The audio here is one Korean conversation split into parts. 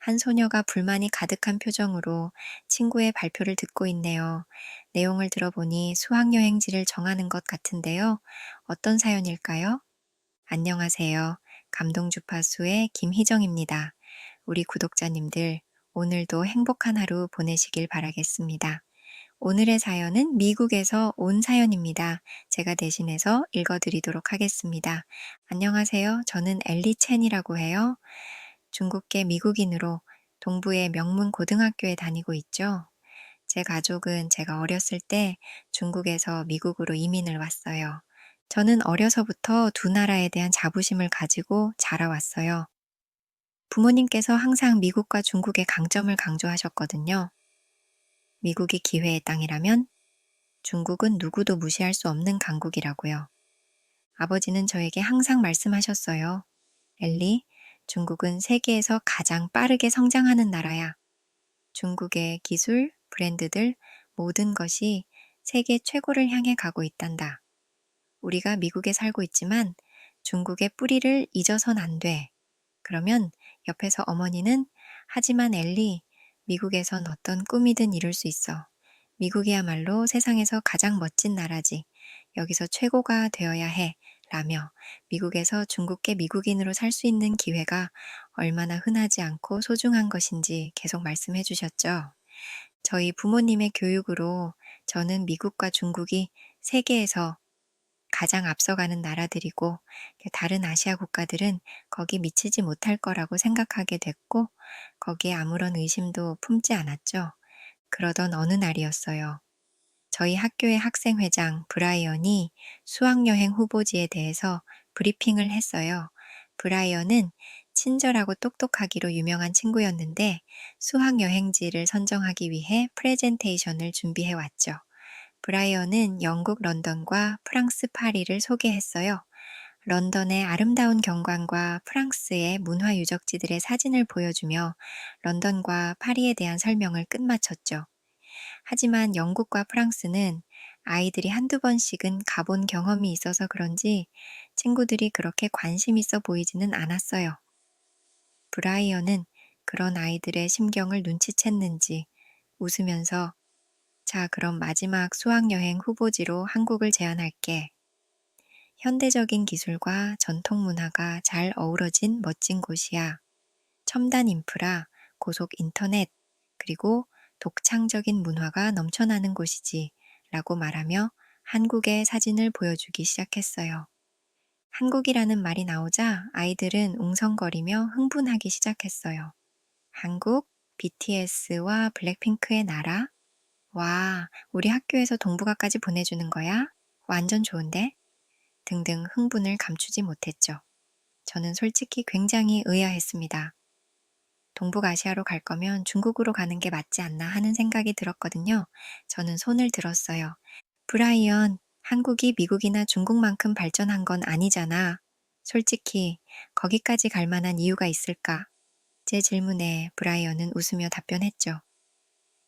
한 소녀가 불만이 가득한 표정으로 친구의 발표를 듣고 있네요. 내용을 들어보니 수학여행지를 정하는 것 같은데요. 어떤 사연일까요? 안녕하세요. 감동주파수의 김희정입니다. 우리 구독자님들, 오늘도 행복한 하루 보내시길 바라겠습니다. 오늘의 사연은 미국에서 온 사연입니다. 제가 대신해서 읽어드리도록 하겠습니다. 안녕하세요. 저는 엘리 첸이라고 해요. 중국계 미국인으로 동부의 명문 고등학교에 다니고 있죠. 제 가족은 제가 어렸을 때 중국에서 미국으로 이민을 왔어요. 저는 어려서부터 두 나라에 대한 자부심을 가지고 자라왔어요. 부모님께서 항상 미국과 중국의 강점을 강조하셨거든요. 미국이 기회의 땅이라면 중국은 누구도 무시할 수 없는 강국이라고요. 아버지는 저에게 항상 말씀하셨어요. 엘리, 중국은 세계에서 가장 빠르게 성장하는 나라야. 중국의 기술, 브랜드들, 모든 것이 세계 최고를 향해 가고 있단다. 우리가 미국에 살고 있지만 중국의 뿌리를 잊어선 안 돼. 그러면 옆에서 어머니는 하지만 엘리, 미국에선 어떤 꿈이든 이룰 수 있어. 미국이야말로 세상에서 가장 멋진 나라지. 여기서 최고가 되어야 해. 라며 미국에서 중국계 미국인으로 살 수 있는 기회가 얼마나 흔하지 않고 소중한 것인지 계속 말씀해 주셨죠. 저희 부모님의 교육으로 저는 미국과 중국이 세계에서 가장 앞서가는 나라들이고 다른 아시아 국가들은 거기 미치지 못할 거라고 생각하게 됐고 거기에 아무런 의심도 품지 않았죠. 그러던 어느 날이었어요. 저희 학교의 학생회장 브라이언이 수학여행 후보지에 대해서 브리핑을 했어요. 브라이언은 친절하고 똑똑하기로 유명한 친구였는데 수학여행지를 선정하기 위해 프레젠테이션을 준비해 왔죠. 브라이언은 영국 런던과 프랑스 파리를 소개했어요. 런던의 아름다운 경관과 프랑스의 문화 유적지들의 사진을 보여주며 런던과 파리에 대한 설명을 끝마쳤죠. 하지만 영국과 프랑스는 아이들이 한두 번씩은 가본 경험이 있어서 그런지 친구들이 그렇게 관심 있어 보이지는 않았어요. 브라이언은 그런 아이들의 심경을 눈치챘는지 웃으면서 자, 그럼 마지막 수학여행 후보지로 한국을 제안할게. 현대적인 기술과 전통 문화가 잘 어우러진 멋진 곳이야. 첨단 인프라, 고속 인터넷, 그리고 독창적인 문화가 넘쳐나는 곳이지. 라고 말하며 한국의 사진을 보여주기 시작했어요. 한국이라는 말이 나오자 아이들은 웅성거리며 흥분하기 시작했어요. 한국, BTS와 블랙핑크의 나라? 와, 우리 학교에서 동북아까지 보내주는 거야? 완전 좋은데? 등등 흥분을 감추지 못했죠. 저는 솔직히 굉장히 의아했습니다. 동북아시아로 갈 거면 중국으로 가는 게 맞지 않나 하는 생각이 들었거든요. 저는 손을 들었어요. 브라이언, 한국이 미국이나 중국만큼 발전한 건 아니잖아. 솔직히 거기까지 갈 만한 이유가 있을까? 제 질문에 브라이언은 웃으며 답변했죠.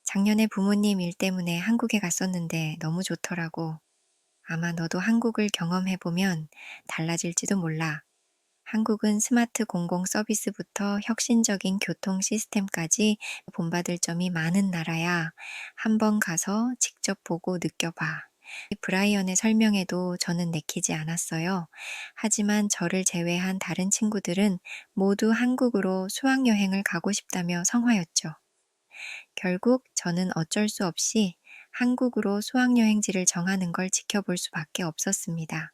작년에 부모님 일 때문에 한국에 갔었는데 너무 좋더라고. 아마 너도 한국을 경험해보면 달라질지도 몰라. 한국은 스마트 공공 서비스부터 혁신적인 교통 시스템까지 본받을 점이 많은 나라야. 한번 가서 직접 보고 느껴봐. 브라이언의 설명에도 저는 내키지 않았어요. 하지만 저를 제외한 다른 친구들은 모두 한국으로 수학여행을 가고 싶다며 성화였죠. 결국 저는 어쩔 수 없이 한국으로 수학여행지를 정하는 걸 지켜볼 수밖에 없었습니다.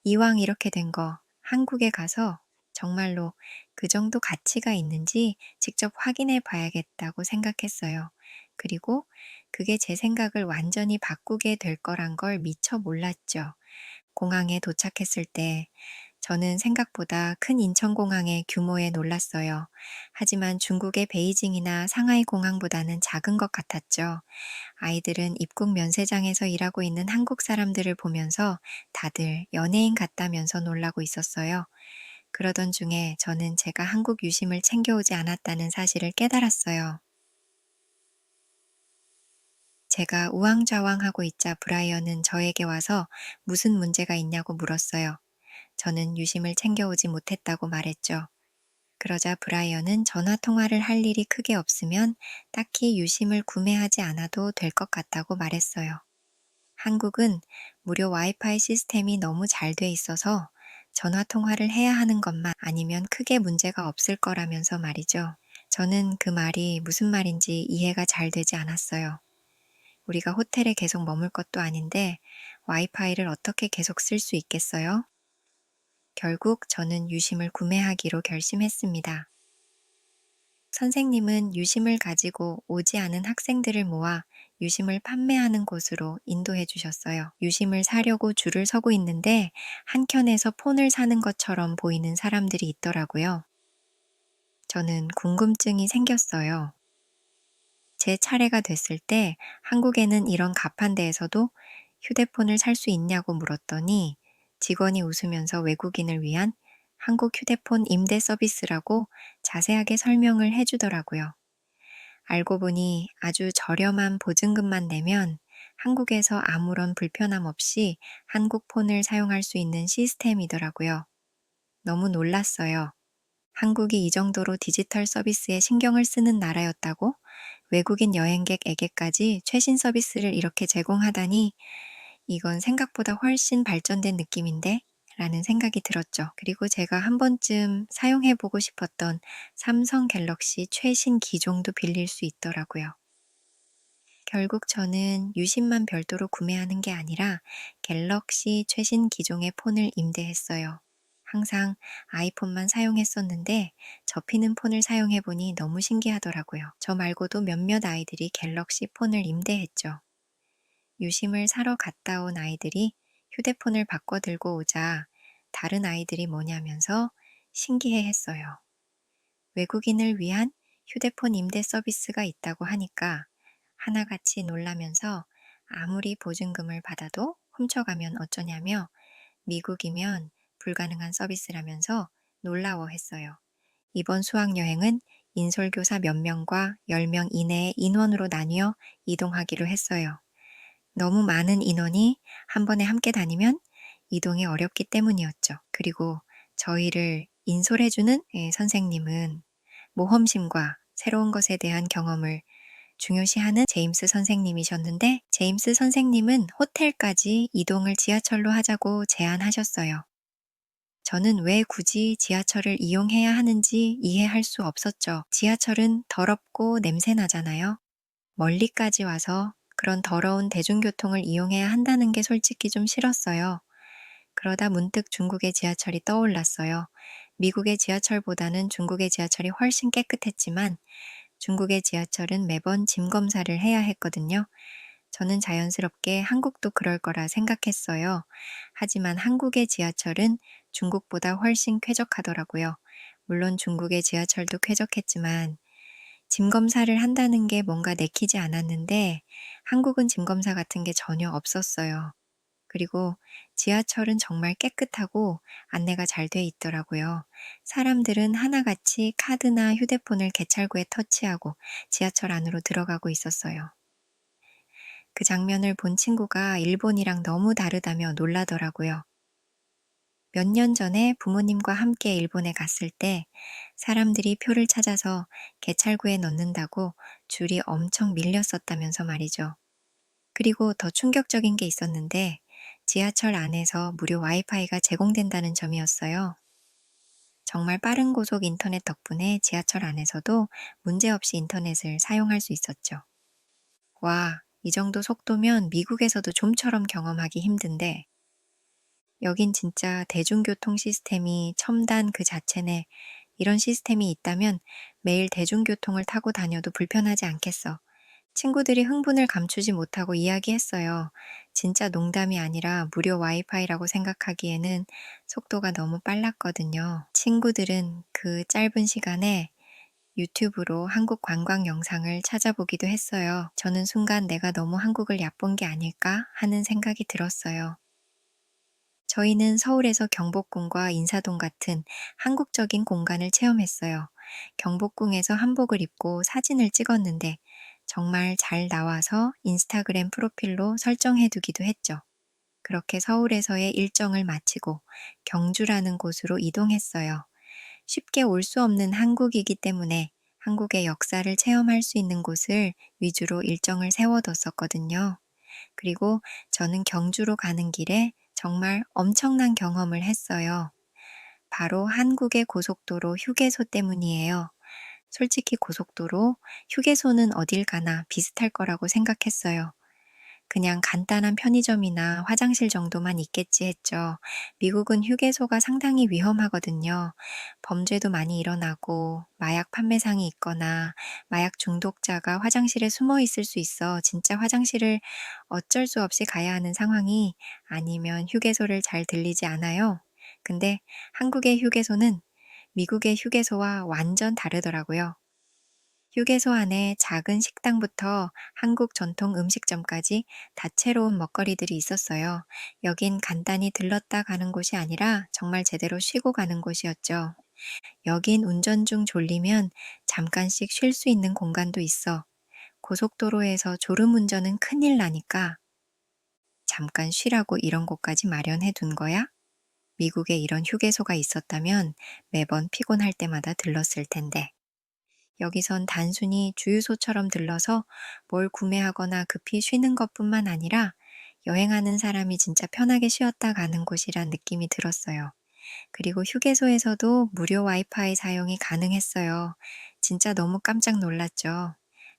이왕 이렇게 된 거 한국에 가서 정말로 그 정도 가치가 있는지 직접 확인해 봐야겠다고 생각했어요. 그리고 그게 제 생각을 완전히 바꾸게 될 거란 걸 미처 몰랐죠. 공항에 도착했을 때 저는 생각보다 큰 인천공항의 규모에 놀랐어요. 하지만 중국의 베이징이나 상하이 공항보다는 작은 것 같았죠. 아이들은 입국 면세장에서 일하고 있는 한국 사람들을 보면서 다들 연예인 같다면서 놀라고 있었어요. 그러던 중에 저는 제가 한국 유심을 챙겨오지 않았다는 사실을 깨달았어요. 제가 우왕좌왕하고 있자 브라이언은 저에게 와서 무슨 문제가 있냐고 물었어요. 저는 유심을 챙겨오지 못했다고 말했죠. 그러자 브라이언은 전화 통화를 할 일이 크게 없으면 딱히 유심을 구매하지 않아도 될 것 같다고 말했어요. 한국은 무료 와이파이 시스템이 너무 잘 돼 있어서 전화 통화를 해야 하는 것만 아니면 크게 문제가 없을 거라면서 말이죠. 저는 그 말이 무슨 말인지 이해가 잘 되지 않았어요. 우리가 호텔에 계속 머물 것도 아닌데 와이파이를 어떻게 계속 쓸 수 있겠어요? 결국 저는 유심을 구매하기로 결심했습니다. 선생님은 유심을 가지고 오지 않은 학생들을 모아 유심을 판매하는 곳으로 인도해 주셨어요. 유심을 사려고 줄을 서고 있는데 한켠에서 폰을 사는 것처럼 보이는 사람들이 있더라고요. 저는 궁금증이 생겼어요. 제 차례가 됐을 때 한국에는 이런 가판대에서도 휴대폰을 살 수 있냐고 물었더니 직원이 웃으면서 외국인을 위한 한국 휴대폰 임대 서비스라고 자세하게 설명을 해주더라고요. 알고 보니 아주 저렴한 보증금만 내면 한국에서 아무런 불편함 없이 한국 폰을 사용할 수 있는 시스템이더라고요. 너무 놀랐어요. 한국이 이 정도로 디지털 서비스에 신경을 쓰는 나라였다고? 외국인 여행객에게까지 최신 서비스를 이렇게 제공하다니 이건 생각보다 훨씬 발전된 느낌인데? 라는 생각이 들었죠. 그리고 제가 한 번쯤 사용해보고 싶었던 삼성 갤럭시 최신 기종도 빌릴 수 있더라고요. 결국 저는 유심만 별도로 구매하는 게 아니라 갤럭시 최신 기종의 폰을 임대했어요. 항상 아이폰만 사용했었는데 접히는 폰을 사용해보니 너무 신기하더라고요. 저 말고도 몇몇 아이들이 갤럭시 폰을 임대했죠. 유심을 사러 갔다 온 아이들이 휴대폰을 바꿔 들고 오자 다른 아이들이 뭐냐면서 신기해 했어요. 외국인을 위한 휴대폰 임대 서비스가 있다고 하니까 하나같이 놀라면서 아무리 보증금을 받아도 훔쳐가면 어쩌냐며 미국이면 불가능한 서비스라면서 놀라워했어요. 이번 수학여행은 인솔교사 몇 명과 10명 이내의 인원으로 나뉘어 이동하기로 했어요. 너무 많은 인원이 한 번에 함께 다니면 이동이 어렵기 때문이었죠. 그리고 저희를 인솔해주는 선생님은 모험심과 새로운 것에 대한 경험을 중요시하는 제임스 선생님이셨는데 제임스 선생님은 호텔까지 이동을 지하철로 하자고 제안하셨어요. 저는 왜 굳이 지하철을 이용해야 하는지 이해할 수 없었죠. 지하철은 더럽고 냄새 나잖아요. 멀리까지 와서 그런 더러운 대중교통을 이용해야 한다는 게 솔직히 좀 싫었어요. 그러다 문득 중국의 지하철이 떠올랐어요. 미국의 지하철보다는 중국의 지하철이 훨씬 깨끗했지만 중국의 지하철은 매번 짐 검사를 해야 했거든요. 저는 자연스럽게 한국도 그럴 거라 생각했어요. 하지만 한국의 지하철은 중국보다 훨씬 쾌적하더라고요. 물론 중국의 지하철도 쾌적했지만 짐 검사를 한다는 게 뭔가 내키지 않았는데 한국은 짐 검사 같은 게 전혀 없었어요. 그리고 지하철은 정말 깨끗하고 안내가 잘 돼 있더라고요. 사람들은 하나같이 카드나 휴대폰을 개찰구에 터치하고 지하철 안으로 들어가고 있었어요. 그 장면을 본 친구가 일본이랑 너무 다르다며 놀라더라고요. 몇 년 전에 부모님과 함께 일본에 갔을 때 사람들이 표를 찾아서 개찰구에 넣는다고 줄이 엄청 밀렸었다면서 말이죠. 그리고 더 충격적인 게 있었는데 지하철 안에서 무료 와이파이가 제공된다는 점이었어요. 정말 빠른 고속 인터넷 덕분에 지하철 안에서도 문제없이 인터넷을 사용할 수 있었죠. 와, 이 정도 속도면 미국에서도 좀처럼 경험하기 힘든데 여긴 진짜 대중교통 시스템이 첨단 그 자체네. 이런 시스템이 있다면 매일 대중교통을 타고 다녀도 불편하지 않겠어. 친구들이 흥분을 감추지 못하고 이야기했어요. 진짜 농담이 아니라 무료 와이파이라고 생각하기에는 속도가 너무 빨랐거든요. 친구들은 그 짧은 시간에 유튜브로 한국 관광 영상을 찾아보기도 했어요. 저는 순간 내가 너무 한국을 얕본 게 아닐까 하는 생각이 들었어요. 저희는 서울에서 경복궁과 인사동 같은 한국적인 공간을 체험했어요. 경복궁에서 한복을 입고 사진을 찍었는데 정말 잘 나와서 인스타그램 프로필로 설정해두기도 했죠. 그렇게 서울에서의 일정을 마치고 경주라는 곳으로 이동했어요. 쉽게 올 수 없는 한국이기 때문에 한국의 역사를 체험할 수 있는 곳을 위주로 일정을 세워뒀었거든요. 그리고 저는 경주로 가는 길에 정말 엄청난 경험을 했어요. 바로 한국의 고속도로 휴게소 때문이에요. 솔직히 고속도로, 휴게소는 어딜 가나 비슷할 거라고 생각했어요. 그냥 간단한 편의점이나 화장실 정도만 있겠지 했죠. 미국은 휴게소가 상당히 위험하거든요. 범죄도 많이 일어나고, 마약 판매상이 있거나, 마약 중독자가 화장실에 숨어 있을 수 있어 진짜 화장실을 어쩔 수 없이 가야 하는 상황이 아니면 휴게소를 잘 들리지 않아요. 근데 한국의 휴게소는 미국의 휴게소와 완전 다르더라고요. 휴게소 안에 작은 식당부터 한국 전통 음식점까지 다채로운 먹거리들이 있었어요. 여긴 간단히 들렀다 가는 곳이 아니라 정말 제대로 쉬고 가는 곳이었죠. 여긴 운전 중 졸리면 잠깐씩 쉴 수 있는 공간도 있어. 고속도로에서 졸음 운전은 큰일 나니까 잠깐 쉬라고 이런 곳까지 마련해 둔 거야? 미국에 이런 휴게소가 있었다면 매번 피곤할 때마다 들렀을 텐데. 여기선 단순히 주유소처럼 들러서 뭘 구매하거나 급히 쉬는 것뿐만 아니라 여행하는 사람이 진짜 편하게 쉬었다 가는 곳이란 느낌이 들었어요. 그리고 휴게소에서도 무료 와이파이 사용이 가능했어요. 진짜 너무 깜짝 놀랐죠.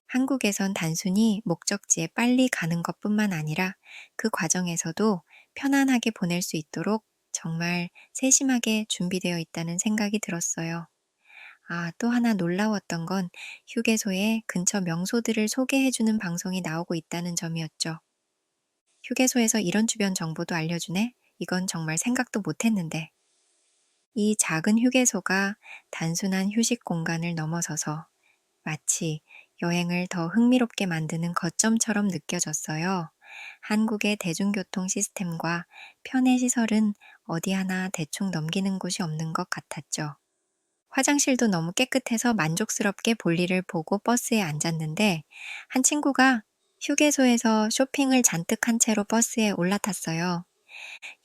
한국에선 단순히 목적지에 빨리 가는 것뿐만 아니라 그 과정에서도 편안하게 보낼 수 있도록 정말 세심하게 준비되어 있다는 생각이 들었어요. 또 하나 놀라웠던 건 휴게소에 근처 명소들을 소개해주는 방송이 나오고 있다는 점이었죠. 휴게소에서 이런 주변 정보도 알려주네? 이건 정말 생각도 못했는데. 이 작은 휴게소가 단순한 휴식 공간을 넘어서서 마치 여행을 더 흥미롭게 만드는 거점처럼 느껴졌어요. 한국의 대중교통 시스템과 편의 시설은 어디 하나 대충 넘기는 곳이 없는 것 같았죠. 화장실도 너무 깨끗해서 만족스럽게 볼일을 보고 버스에 앉았는데 한 친구가 휴게소에서 쇼핑을 잔뜩 한 채로 버스에 올라탔어요.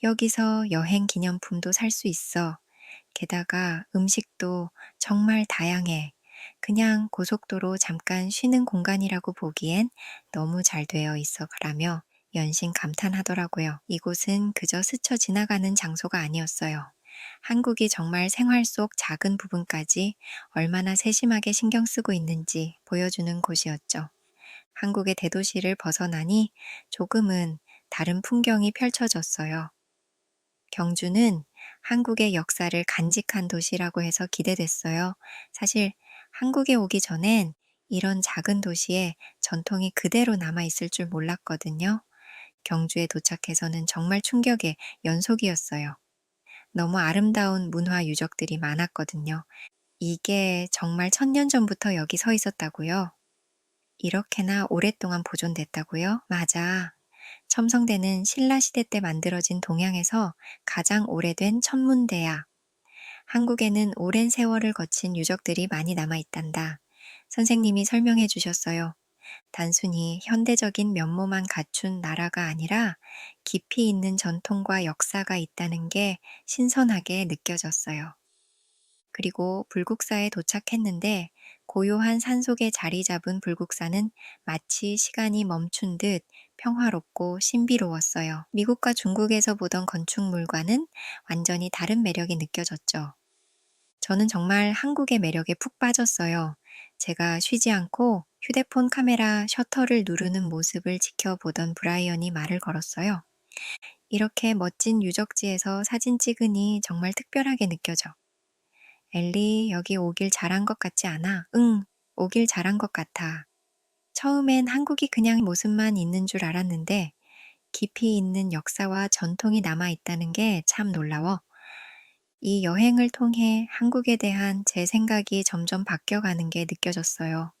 여기서 여행 기념품도 살 수 있어. 게다가 음식도 정말 다양해. 그냥 고속도로 잠깐 쉬는 공간이라고 보기엔 너무 잘 되어 있어 라며 연신 감탄하더라고요. 이곳은 그저 스쳐 지나가는 장소가 아니었어요. 한국이 정말 생활 속 작은 부분까지 얼마나 세심하게 신경 쓰고 있는지 보여주는 곳이었죠. 한국의 대도시를 벗어나니 조금은 다른 풍경이 펼쳐졌어요. 경주는 한국의 역사를 간직한 도시라고 해서 기대됐어요. 사실 한국에 오기 전엔 이런 작은 도시에 전통이 그대로 남아있을 줄 몰랐거든요. 경주에 도착해서는 정말 충격의 연속이었어요. 너무 아름다운 문화 유적들이 많았거든요. 이게 정말 1000년 전부터 여기 서 있었다고요? 이렇게나 오랫동안 보존됐다고요? 맞아. 첨성대는 신라시대 때 만들어진 동양에서 가장 오래된 천문대야. 한국에는 오랜 세월을 거친 유적들이 많이 남아있단다. 선생님이 설명해 주셨어요. 단순히 현대적인 면모만 갖춘 나라가 아니라 깊이 있는 전통과 역사가 있다는 게 신선하게 느껴졌어요. 그리고 불국사에 도착했는데 고요한 산속에 자리 잡은 불국사는 마치 시간이 멈춘 듯 평화롭고 신비로웠어요. 미국과 중국에서 보던 건축물과는 완전히 다른 매력이 느껴졌죠. 저는 정말 한국의 매력에 푹 빠졌어요. 제가 쉬지 않고 휴대폰 카메라 셔터를 누르는 모습을 지켜보던 브라이언이 말을 걸었어요. 이렇게 멋진 유적지에서 사진 찍으니 정말 특별하게 느껴져. 엘리, 여기 오길 잘한 것 같지 않아? 응, 오길 잘한 것 같아. 처음엔 한국이 그냥 모습만 있는 줄 알았는데 깊이 있는 역사와 전통이 남아있다는 게 참 놀라워. 이 여행을 통해 한국에 대한 제 생각이 점점 바뀌어가는 게 느껴졌어요.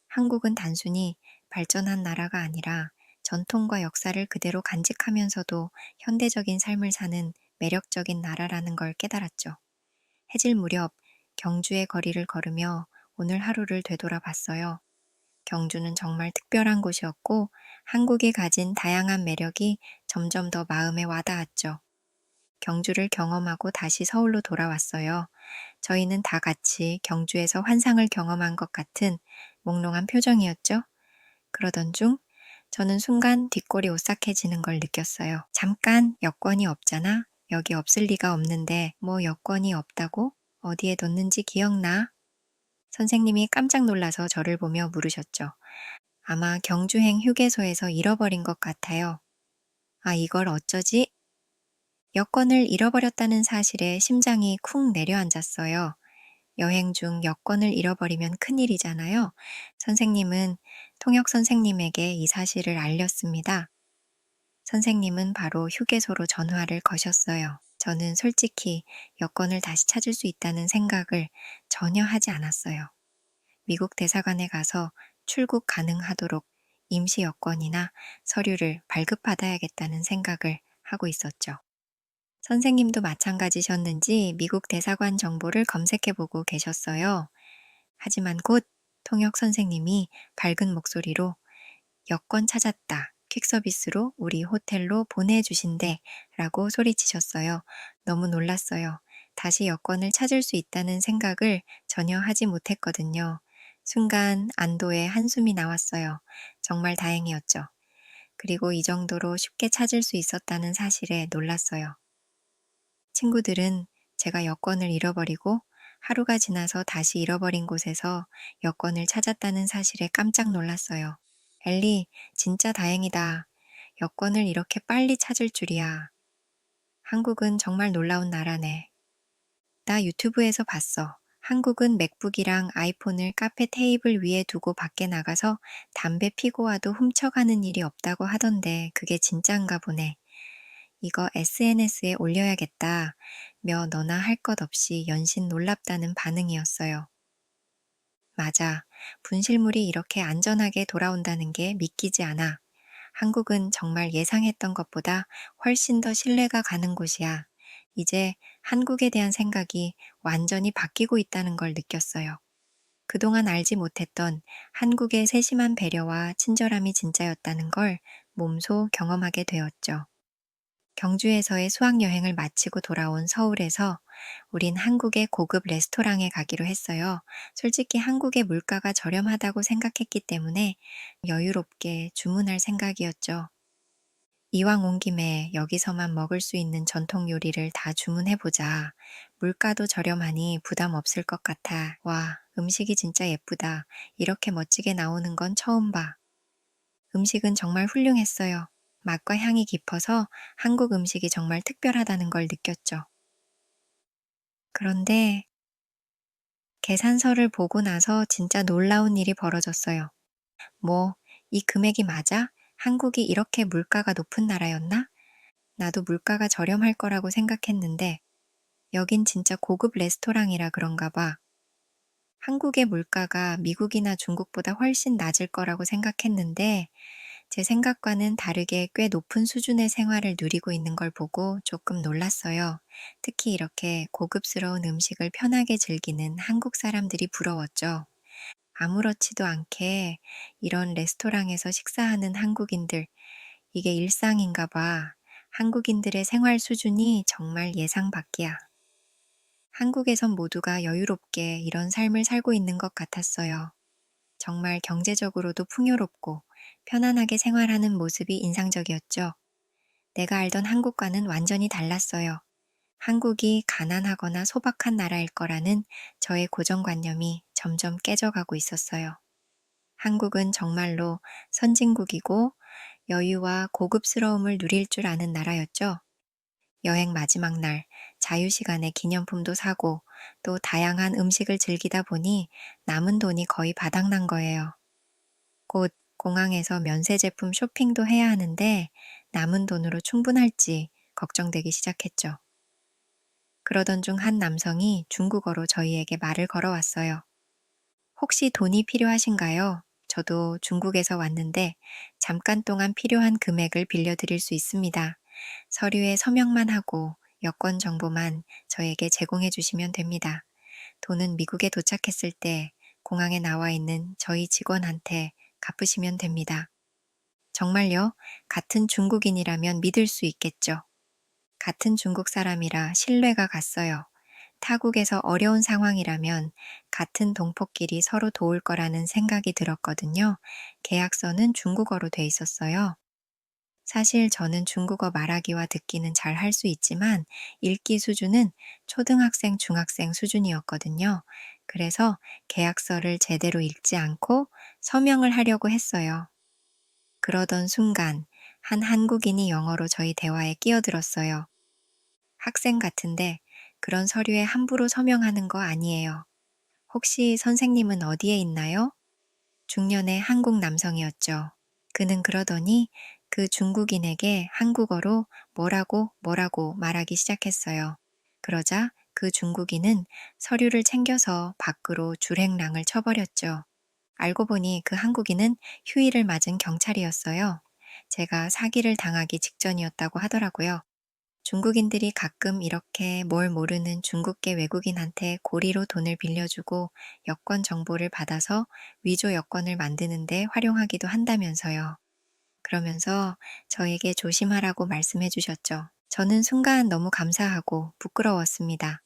한국은 단순히 발전한 나라가 아니라 전통과 역사를 그대로 간직하면서도 현대적인 삶을 사는 매력적인 나라라는 걸 깨달았죠. 해질 무렵 경주의 거리를 걸으며 오늘 하루를 되돌아봤어요. 경주는 정말 특별한 곳이었고 한국이 가진 다양한 매력이 점점 더 마음에 와닿았죠. 경주를 경험하고 다시 서울로 돌아왔어요. 저희는 다 같이 경주에서 환상을 경험한 것 같은 몽롱한 표정이었죠. 그러던 중 저는 순간 뒷골이 오싹해지는 걸 느꼈어요. 잠깐, 여권이 없잖아? 여기 없을 리가 없는데 뭐 여권이 없다고? 어디에 뒀는지 기억나? 선생님이 깜짝 놀라서 저를 보며 물으셨죠. 아마 경주행 휴게소에서 잃어버린 것 같아요. 아, 이걸 어쩌지? 여권을 잃어버렸다는 사실에 심장이 쿵 내려앉았어요. 여행 중 여권을 잃어버리면 큰일이잖아요. 선생님은 통역 선생님에게 이 사실을 알렸습니다. 선생님은 바로 휴게소로 전화를 거셨어요. 저는 솔직히 여권을 다시 찾을 수 있다는 생각을 전혀 하지 않았어요. 미국 대사관에 가서 출국 가능하도록 임시 여권이나 서류를 발급받아야겠다는 생각을 하고 있었죠. 선생님도 마찬가지셨는지 미국 대사관 정보를 검색해보고 계셨어요. 하지만 곧 통역 선생님이 밝은 목소리로 여권 찾았다. 퀵서비스로 우리 호텔로 보내주신대 라고 소리치셨어요. 너무 놀랐어요. 다시 여권을 찾을 수 있다는 생각을 전혀 하지 못했거든요. 순간 안도의 한숨이 나왔어요. 정말 다행이었죠. 그리고 이 정도로 쉽게 찾을 수 있었다는 사실에 놀랐어요. 친구들은 제가 여권을 잃어버리고 하루가 지나서 다시 잃어버린 곳에서 여권을 찾았다는 사실에 깜짝 놀랐어요. 엘리, 진짜 다행이다. 여권을 이렇게 빨리 찾을 줄이야. 한국은 정말 놀라운 나라네. 나 유튜브에서 봤어. 한국은 맥북이랑 아이폰을 카페 테이블 위에 두고 밖에 나가서 담배 피고 와도 훔쳐가는 일이 없다고 하던데 그게 진짜인가 보네. 이거 SNS에 올려야겠다. 며 너나 할 것 없이 연신 놀랍다는 반응이었어요. 맞아. 분실물이 이렇게 안전하게 돌아온다는 게 믿기지 않아. 한국은 정말 예상했던 것보다 훨씬 더 신뢰가 가는 곳이야. 이제 한국에 대한 생각이 완전히 바뀌고 있다는 걸 느꼈어요. 그동안 알지 못했던 한국의 세심한 배려와 친절함이 진짜였다는 걸 몸소 경험하게 되었죠. 경주에서의 수학여행을 마치고 돌아온 서울에서 우린 한국의 고급 레스토랑에 가기로 했어요. 솔직히 한국의 물가가 저렴하다고 생각했기 때문에 여유롭게 주문할 생각이었죠. 이왕 온 김에 여기서만 먹을 수 있는 전통 요리를 다 주문해보자. 물가도 저렴하니 부담 없을 것 같아. 와, 음식이 진짜 예쁘다. 이렇게 멋지게 나오는 건 처음 봐. 음식은 정말 훌륭했어요. 맛과 향이 깊어서 한국 음식이 정말 특별하다는 걸 느꼈죠. 그런데 계산서를 보고 나서 진짜 놀라운 일이 벌어졌어요. 뭐, 이 금액이 맞아? 한국이 이렇게 물가가 높은 나라였나? 나도 물가가 저렴할 거라고 생각했는데 여긴 진짜 고급 레스토랑이라 그런가 봐. 한국의 물가가 미국이나 중국보다 훨씬 낮을 거라고 생각했는데 제 생각과는 다르게 꽤 높은 수준의 생활을 누리고 있는 걸 보고 조금 놀랐어요. 특히 이렇게 고급스러운 음식을 편하게 즐기는 한국 사람들이 부러웠죠. 아무렇지도 않게 이런 레스토랑에서 식사하는 한국인들, 이게 일상인가 봐. 한국인들의 생활 수준이 정말 예상 밖이야. 한국에선 모두가 여유롭게 이런 삶을 살고 있는 것 같았어요. 정말 경제적으로도 풍요롭고 편안하게 생활하는 모습이 인상적이었죠. 내가 알던 한국과는 완전히 달랐어요. 한국이 가난하거나 소박한 나라일 거라는 저의 고정관념이 점점 깨져가고 있었어요. 한국은 정말로 선진국이고 여유와 고급스러움을 누릴 줄 아는 나라였죠. 여행 마지막 날 자유시간에 기념품도 사고 또 다양한 음식을 즐기다 보니 남은 돈이 거의 바닥난 거예요. 곧 공항에서 면세 제품 쇼핑도 해야 하는데 남은 돈으로 충분할지 걱정되기 시작했죠. 그러던 중 한 남성이 중국어로 저희에게 말을 걸어왔어요. 혹시 돈이 필요하신가요? 저도 중국에서 왔는데 잠깐 동안 필요한 금액을 빌려드릴 수 있습니다. 서류에 서명만 하고 여권 정보만 저에게 제공해 주시면 됩니다. 돈은 미국에 도착했을 때 공항에 나와 있는 저희 직원한테 갚으시면 됩니다. 정말요? 같은 중국인이라면 믿을 수 있겠죠. 같은 중국 사람이라 신뢰가 갔어요. 타국에서 어려운 상황이라면 같은 동포끼리 서로 도울 거라는 생각이 들었거든요. 계약서는 중국어로 돼 있었어요. 사실 저는 중국어 말하기와 듣기는 잘 할 수 있지만 읽기 수준은 초등학생, 중학생 수준이었거든요. 그래서 계약서를 제대로 읽지 않고 서명을 하려고 했어요. 그러던 순간 한 한국인이 영어로 저희 대화에 끼어들었어요. 학생 같은데 그런 서류에 함부로 서명하는 거 아니에요. 혹시 선생님은 어디에 있나요? 중년의 한국 남성이었죠. 그는 그러더니 그 중국인에게 한국어로 뭐라고 뭐라고 말하기 시작했어요. 그러자 그 중국인은 서류를 챙겨서 밖으로 줄행랑을 쳐버렸죠. 알고 보니 그 한국인은 휴일을 맞은 경찰이었어요. 제가 사기를 당하기 직전이었다고 하더라고요. 중국인들이 가끔 이렇게 뭘 모르는 중국계 외국인한테 고리로 돈을 빌려주고 여권 정보를 받아서 위조 여권을 만드는데 활용하기도 한다면서요. 그러면서 저에게 조심하라고 말씀해 주셨죠. 저는 순간 너무 감사하고 부끄러웠습니다.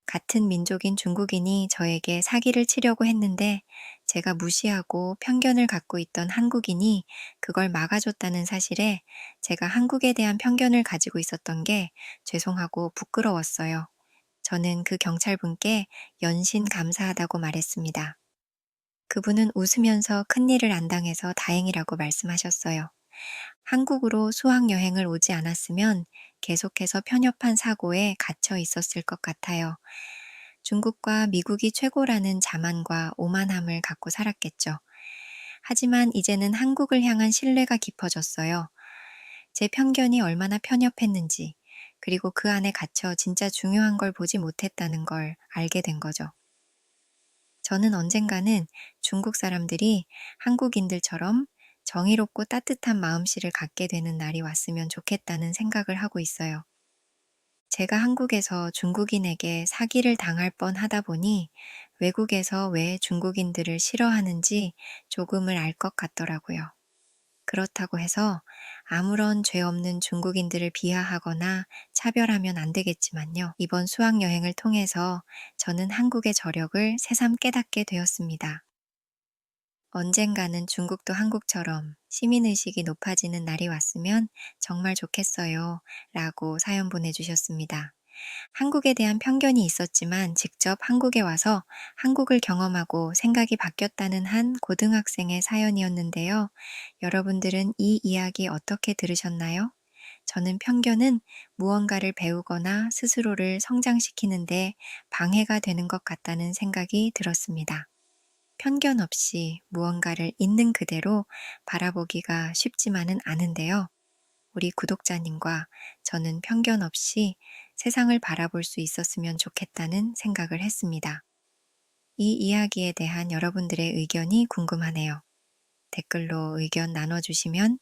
같은 민족인 중국인이 저에게 사기를 치려고 했는데 제가 무시하고 편견을 갖고 있던 한국인이 그걸 막아줬다는 사실에 제가 한국에 대한 편견을 가지고 있었던 게 죄송하고 부끄러웠어요. 저는 그 경찰분께 연신 감사하다고 말했습니다. 그분은 웃으면서 큰일을 안 당해서 다행이라고 말씀하셨어요. 한국으로 수학여행을 오지 않았으면 계속해서 편협한 사고에 갇혀 있었을 것 같아요. 중국과 미국이 최고라는 자만과 오만함을 갖고 살았겠죠. 하지만 이제는 한국을 향한 신뢰가 깊어졌어요. 제 편견이 얼마나 편협했는지, 그리고 그 안에 갇혀 진짜 중요한 걸 보지 못했다는 걸 알게 된 거죠. 저는 언젠가는 중국 사람들이 한국인들처럼 정의롭고 따뜻한 마음씨를 갖게 되는 날이 왔으면 좋겠다는 생각을 하고 있어요. 제가 한국에서 중국인에게 사기를 당할 뻔 하다 보니 외국에서 왜 중국인들을 싫어하는지 조금을 알 것 같더라고요. 그렇다고 해서 아무런 죄 없는 중국인들을 비하하거나 차별하면 안 되겠지만요. 이번 수학여행을 통해서 저는 한국의 저력을 새삼 깨닫게 되었습니다. 언젠가는 중국도 한국처럼 시민의식이 높아지는 날이 왔으면 정말 좋겠어요. 라고 사연 보내주셨습니다. 한국에 대한 편견이 있었지만 직접 한국에 와서 한국을 경험하고 생각이 바뀌었다는 한 고등학생의 사연이었는데요. 여러분들은 이 이야기 어떻게 들으셨나요? 저는 편견은 무언가를 배우거나 스스로를 성장시키는데 방해가 되는 것 같다는 생각이 들었습니다. 편견 없이 무언가를 있는 그대로 바라보기가 쉽지만은 않은데요. 우리 구독자님과 저는 편견 없이 세상을 바라볼 수 있었으면 좋겠다는 생각을 했습니다. 이 이야기에 대한 여러분들의 의견이 궁금하네요. 댓글로 의견 나눠주시면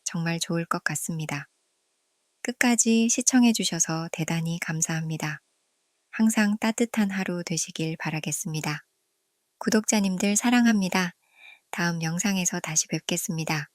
정말 좋을 것 같습니다. 끝까지 시청해주셔서 대단히 감사합니다. 항상 따뜻한 하루 되시길 바라겠습니다. 구독자님들 사랑합니다. 다음 영상에서 다시 뵙겠습니다.